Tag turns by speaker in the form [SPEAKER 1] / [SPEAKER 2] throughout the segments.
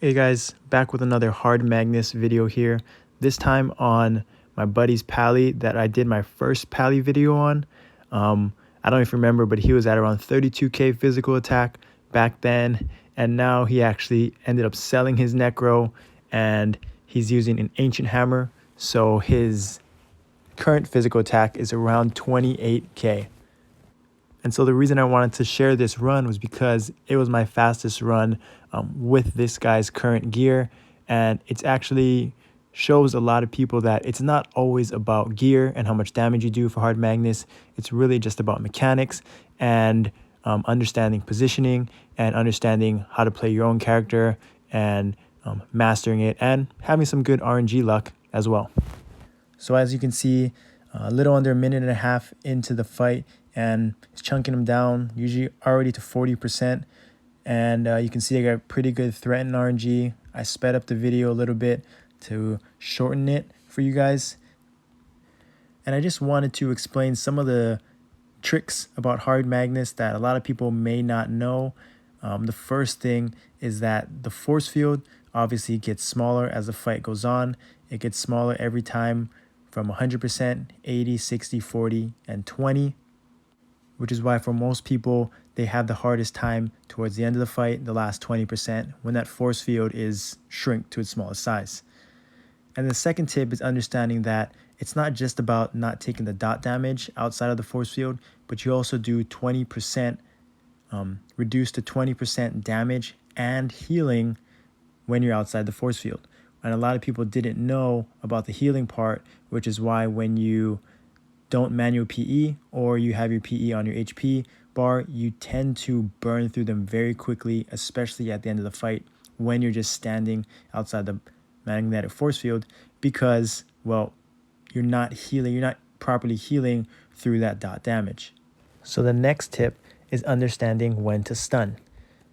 [SPEAKER 1] Hey guys, back with another hard Magnus video here. This time on my buddy's pally that I did my first pally video on. I don't even remember, but he was at around 32k physical attack back then, and now he actually ended up selling his necro and he's using an ancient hammer, so his current physical attack is around 28k. And so the reason I wanted to share this run was because it was my fastest run with this guy's current gear. And it actually shows a lot of people that it's not always about gear and how much damage you do for hard Magnus. It's really just about mechanics and understanding positioning and understanding how to play your own character and mastering it and having some good RNG luck as well. So as you can see, a little under a minute and a half into the fight, and it's chunking him down, usually already to 40%. And you can see I got pretty good threat in RNG. I sped up the video a little bit to shorten it for you guys. And I just wanted to explain some of the tricks about hard Magnus that a lot of people may not know. The first thing is that the force field obviously gets smaller as the fight goes on. It gets smaller every time from 100%, 80, 60, 40, and 20. Which is why for most people, they have the hardest time towards the end of the fight, the last 20%, when that force field is shrink to its smallest size. And the second tip is understanding that it's not just about not taking the dot damage outside of the force field, but you also do 20%, reduce to 20% damage and healing when you're outside the force field. And a lot of people didn't know about the healing part, which is why when you don't manual PE or you have your PE on your HP bar, you tend to burn through them very quickly, especially at the end of the fight when you're just standing outside the magnetic force field because, well, you're not properly healing through that dot damage. So the next tip is understanding when to stun.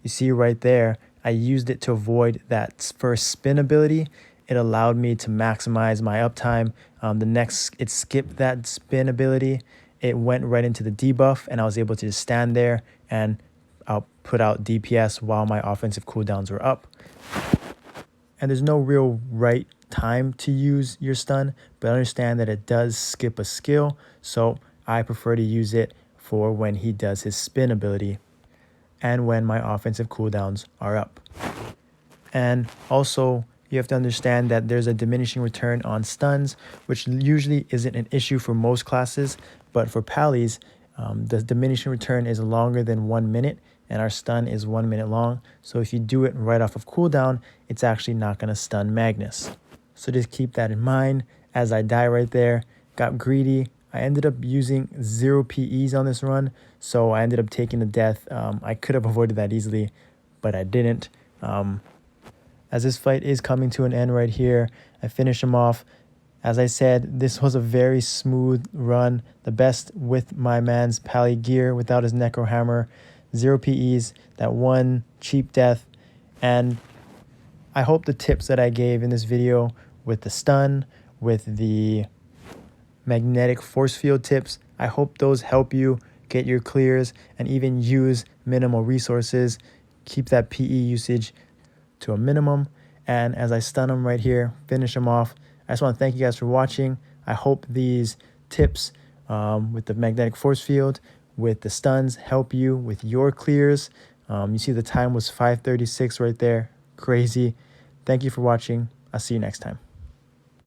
[SPEAKER 1] You see right there, I used it to avoid that first spin ability. It allowed me to maximize my uptime. It skipped that spin ability. It went right into the debuff, and I was able to just stand there and I'll put out DPS while my offensive cooldowns were up. And there's no real right time to use your stun, but understand that it does skip a skill, so I prefer to use it for when he does his spin ability and when my offensive cooldowns are up. And also, you have to understand that there's a diminishing return on stuns, which usually isn't an issue for most classes, but for pallies, the diminishing return is longer than 1 minute, and our stun is 1 minute long. So if you do it right off of cooldown, it's actually not going to stun Magnus. So just keep that in mind. As I die right there, got greedy. I ended up using 0 PEs on this run, so I ended up taking the death. I could have avoided that easily, but I didn't. As this fight is coming to an end right here, I finish him off. As I said, this was a very smooth run, the best with my man's pally gear without his necro hammer, 0 PEs, that one cheap death. And I hope the tips that I gave in this video with the stun, with the magnetic force field tips, I hope those help you get your clears and even use minimal resources. Keep that PE usage to a minimum. And as I stun him right here, finish him off, I just want to thank you guys for watching. I hope these tips with the magnetic force field, with the stuns, help you with your clears. You see the time was 5:36 right there. Crazy. Thank you for watching. I'll see you next time.